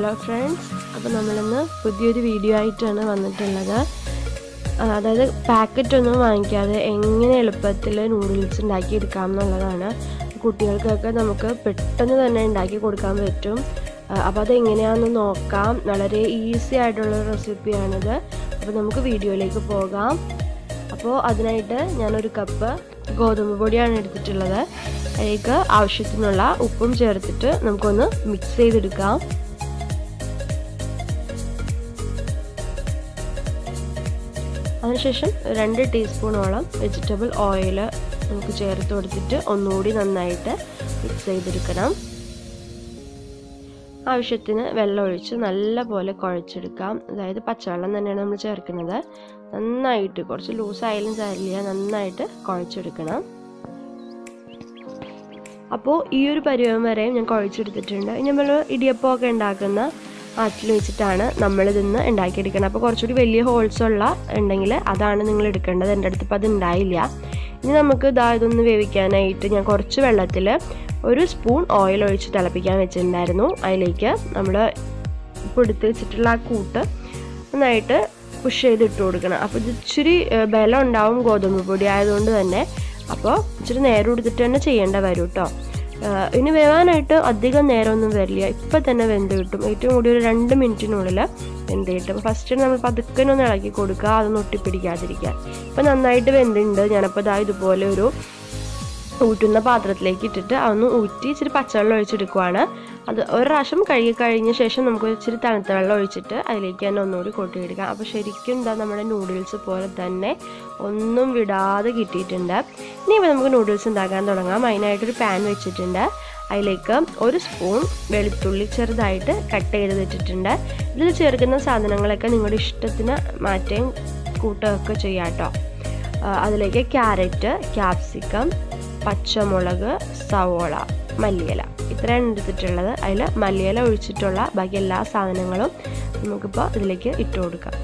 Hello friends, അപ്പോൾ നമ്മളിന്ന് പുതിയൊരു വീഡിയോ ആയിട്ടാണ് വന്നിട്ടുള്ളത്. അതായത് പാക്കറ്റ് ഒന്നും വാങ്ങിക്കാതെ എങ്ങനെ എളുപ്പത്തിൽ നൂഡിൽസ് ഉണ്ടാക്കി എടുക്കാം എന്നുള്ളതാണ്. കുട്ടികൾക്കൊക്കെ നമുക്ക് പെട്ടെന്ന് തന്നെ ഉണ്ടാക്കി കൊടുക്കാൻ പറ്റും. അപ്പോൾ അത് എങ്ങനെയാണെന്ന് നോക്കാം. വളരെ ഈസി ആയിട്ടുള്ള റെസിപ്പിയാണിത്. അപ്പോൾ നമുക്ക് വീഡിയോയിലേക്ക് പോകാം. അപ്പോൾ അതിനായിട്ട് ഞാനൊരു കപ്പ് ഗോതമ്പ് പൊടിയാണ് എടുത്തിട്ടുള്ളത്. അതിലേക്ക് ആവശ്യത്തിനുള്ള ഉപ്പും ചേർത്തിട്ട് നമുക്കൊന്ന് മിക്സ് ചെയ്തെടുക്കാം. അതിനുശേഷം 2 ടീസ്പൂണോളം വെജിറ്റബിൾ ഓയിൽ നമുക്ക് ചേർത്ത് കൊടുത്തിട്ട് ഒന്നുകൂടി നന്നായിട്ട് മിക്സ് ചെയ്തെടുക്കണം. ആവശ്യത്തിന് വെള്ളം ഒഴിച്ച് നല്ലപോലെ കുഴച്ചെടുക്കാം. അതായത് പച്ചവെള്ളം തന്നെയാണ് നമ്മൾ ചേർക്കുന്നത്. നന്നായിട്ട് കുറച്ച് ലൂസായാലും സാരില്ല, നന്നായിട്ട് കുഴച്ചെടുക്കണം. അപ്പോൾ ഈ ഒരു പരുവം വരെയും ഞാൻ കുഴച്ചെടുത്തിട്ടുണ്ട്. ഇനി നമ്മൾ ഇടിയപ്പമൊക്കെ ഉണ്ടാക്കുന്ന ആറ്റിൽ വെച്ചിട്ടാണ് നമ്മളിതൊന്ന് ഉണ്ടാക്കിയെടുക്കണം. അപ്പോൾ കുറച്ചുകൂടി വലിയ ഹോൾസുള്ള ഉണ്ടെങ്കിൽ അതാണ് നിങ്ങൾ എടുക്കേണ്ടത്. എൻ്റെ അടുത്ത് ഇപ്പോൾ അത് ഉണ്ടായില്ല. ഇനി നമുക്ക് ഇതൊന്ന് വേവിക്കാനായിട്ട് ഞാൻ കുറച്ച് വെള്ളത്തിൽ 1 സ്പൂൺ ഓയിൽ ഒഴിച്ച് തിളപ്പിക്കാൻ വെച്ചിട്ടുണ്ടായിരുന്നു. അതിലേക്ക് നമ്മൾ ഇപ്പോൾ എടുത്ത് വെച്ചിട്ടുള്ള ആ കൂട്ട് നന്നായിട്ട് പുഷ് ചെയ്തിട്ട് കൊടുക്കണം. അപ്പോൾ ഇത് ഇച്ചിരി ബലം ഉണ്ടാവും ഗോതമ്പ് പൊടി ആയതുകൊണ്ട് തന്നെ. അപ്പോൾ ഇച്ചിരി നേരം എടുത്തിട്ട് തന്നെ ചെയ്യേണ്ട വരും കേട്ടോ. ഇനി വേവാനായിട്ട് അധികം നേരമൊന്നും വരില്ല, ഇപ്പം തന്നെ വെന്ത് കിട്ടും. ഏറ്റവും കൂടി ഒരു 2 മിനിറ്റിനുള്ളിൽ വെന്ത് കിട്ടും. ഫസ്റ്റ് നമ്മൾ പതുക്കനൊന്ന് ഇളക്കി കൊടുക്കുക, അതൊന്ന് ഒട്ടിപ്പിടിക്കാതിരിക്കാൻ. ഇപ്പം നന്നായിട്ട് വെന്തുണ്ട്. ഞാനപ്പോൾ ഇതുപോലെ ഒരു ഊറ്റുന്ന പാത്രത്തിലേക്ക് ഇട്ടിട്ട് അതൊന്ന് ഊറ്റി ഇച്ചിരി പച്ചവെള്ളം ഒഴിച്ചെടുക്കുവാണ്. അത് ഒരു പ്രാവശ്യം കഴുകി കഴിഞ്ഞ ശേഷം നമുക്ക് ഇച്ചിരി തണുത്ത വെള്ളം ഒഴിച്ചിട്ട് അതിലേക്ക് തന്നെ ഒന്നുകൂടി കൊട്ടിയെടുക്കാം. അപ്പോൾ ശരിക്കും നമ്മുടെ നൂഡിൽസ് പോലെ തന്നെ ഒന്നും വിടാതെ കിട്ടിയിട്ടുണ്ട്. ഇനി നമുക്ക് നൂഡിൽസ് ഉണ്ടാക്കാൻ തുടങ്ങാം. അതിനായിട്ടൊരു പാൻ വെച്ചിട്ടുണ്ട്. അതിലേക്ക് 1 സ്പൂൺ വെളുത്തുള്ളി ചെറുതായിട്ട് കട്ട് ചെയ്തിട്ടിട്ടുണ്ട്. ഇതിൽ ചേർക്കുന്ന സാധനങ്ങളൊക്കെ നിങ്ങളുടെ ഇഷ്ടത്തിന് മാറ്റുകയും കൂട്ടുകയൊക്കെ ചെയ്യാം കേട്ടോ. അതിലേക്ക് ക്യാരറ്റ്, ക്യാപ്സിക്കം, പച്ചമുളക്, സവോള, മല്ലിയില, ഇത്രയാണ് എടുത്തിട്ടുള്ളത്. അതിൽ മല്ലിയില ഒഴിച്ചിട്ടുള്ള ബാക്കി എല്ലാ സാധനങ്ങളും നമുക്കിപ്പോൾ ഇതിലേക്ക് ഇട്ട് കൊടുക്കാം.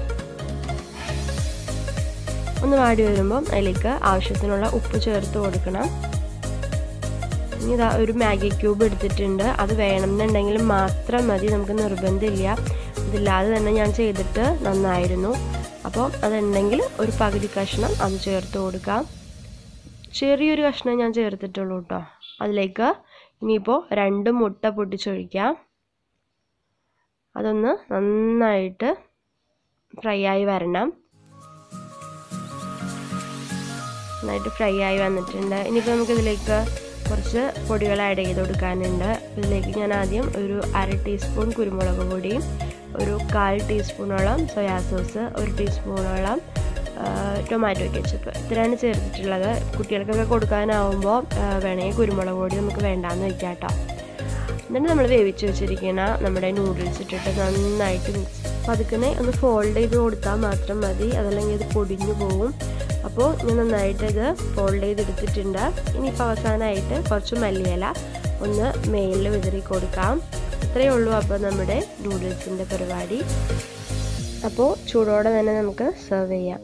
ഒന്ന് വാടി വരുമ്പം അതിലേക്ക് ആവശ്യത്തിനുള്ള ഉപ്പ് ചേർത്ത് കൊടുക്കണം. ഇനി ഒരു മാഗി ക്യൂബ് എടുത്തിട്ടുണ്ട്. അത് വേണമെന്നുണ്ടെങ്കിൽ മാത്രം മതി, നമുക്ക് നിർബന്ധമില്ല. ഇതില്ലാതെ തന്നെ ഞാൻ ചെയ്തിട്ട് നന്നായിരുന്നു. അപ്പോൾ അതുണ്ടെങ്കിൽ ഒരു പകുതി കഷ്ണം അത് ചേർത്ത് കൊടുക്കാം. ചെറിയൊരു കഷ്ണം ഞാൻ ചേർത്തിട്ടുള്ളൂ കേട്ടോ. അതിലേക്ക് ഇനിയിപ്പോൾ 2 മുട്ട പൊട്ടിച്ചൊഴിക്കാം. അതൊന്ന് നന്നായിട്ട് ഫ്രൈ ആയി വരണം. നന്നായിട്ട് ഫ്രൈ ആയി വന്നിട്ടുണ്ട്. ഇനിയിപ്പോൾ നമുക്കിതിലേക്ക് കുറച്ച് പൊടികൾ ആഡ് ചെയ്ത് കൊടുക്കാനുണ്ട്. ഇതിലേക്ക് ഞാൻ ആദ്യം ഒരു 1/2 ടീസ്പൂൺ കുരുമുളക് പൊടിയും 1/4 ടീസ്പൂണോളം സോയാ സോസ്, 1 ടീസ്പൂണോളം ടൊമാറ്റോ കെച്ചപ്പ്, ഇത്രയാണ് ചേർത്തിട്ടുള്ളത്. കുട്ടികൾക്കൊക്കെ കൊടുക്കാനാവുമ്പോൾ വേണമെങ്കിൽ കുരുമുളക് പൊടി നമുക്ക് വേണ്ടാന്ന് വയ്ക്കാം കേട്ടോ. എന്നിട്ട് നമ്മൾ വേവിച്ച് വെച്ചിരിക്കുന്ന നമ്മുടെ നൂഡിൽസ് ഇട്ടിട്ട് നന്നായിട്ട് പതുക്കനെ ഒന്ന് ഫോൾഡ് ചെയ്ത് കൊടുത്താൽ മാത്രം മതി, അതല്ലെങ്കിൽ ഇത് പൊടിഞ്ഞു പോകും. അപ്പോൾ ഞാൻ നന്നായിട്ട് ഇത് ഫോൾഡ് ചെയ്തെടുത്തിട്ടുണ്ട്. ഇനിയിപ്പോൾ അവസാനമായിട്ട് കുറച്ച് മല്ലിയില ഒന്ന് മേലിൽ വിതറി കൊടുക്കാം. ഇത്രയേ ഉള്ളൂ അപ്പോൾ നമ്മുടെ നൂഡിൽസിൻ്റെ പരിപാടി. അപ്പോൾ ചൂടോടെ തന്നെ നമുക്ക് സെർവ് ചെയ്യാം.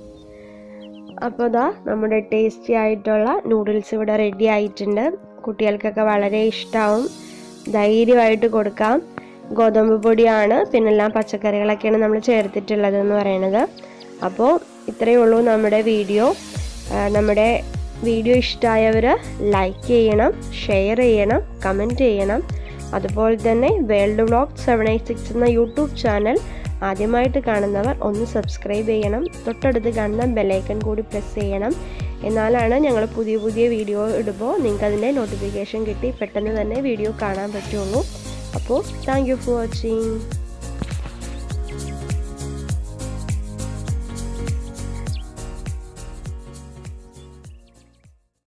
അപ്പോൾ നമ്മുടെ ടേസ്റ്റി ആയിട്ടുള്ള നൂഡിൽസ് ഇവിടെ റെഡി ആയിട്ടുണ്ട്. കുട്ടികൾക്കൊക്കെ വളരെ ഇഷ്ടമാവും, ധൈര്യമായിട്ട് കൊടുക്കാം. ഗോതമ്പ് പൊടിയാണ്, പിന്നെല്ലാം പച്ചക്കറികളൊക്കെയാണ് നമ്മൾ ചേർത്തിട്ടുള്ളതെന്ന് പറയുന്നത്. അപ്പോൾ ഇത്രയേ ഉള്ളൂ നമ്മുടെ വീഡിയോ. നമ്മുടെ വീഡിയോ ഇഷ്ടമായവർ ലൈക്ക് ചെയ്യണം, ഷെയർ ചെയ്യണം, കമൻറ്റ് ചെയ്യണം. അതുപോലെ തന്നെ വേൾഡ് വ്ലോഗ് 786 എന്ന യൂട്യൂബ് ചാനൽ ആദ്യമായിട്ട് കാണുന്നവർ ഒന്ന് സബ്സ്ക്രൈബ് ചെയ്യണം. തൊട്ടടുത്ത് കാണുന്ന ബെല്ലൈക്കൺ കൂടി പ്രസ് ചെയ്യണം. എന്നാലാണ് ഞങ്ങൾ പുതിയ വീഡിയോ ഇടുമ്പോൾ നിങ്ങൾക്ക് അതിൻ്റെ നോട്ടിഫിക്കേഷൻ കിട്ടി പെട്ടെന്ന് തന്നെ വീഡിയോ കാണാൻ പറ്റുള്ളൂ. അപ്പോൾ താങ്ക് യു ഫോർ വാച്ചിങ്.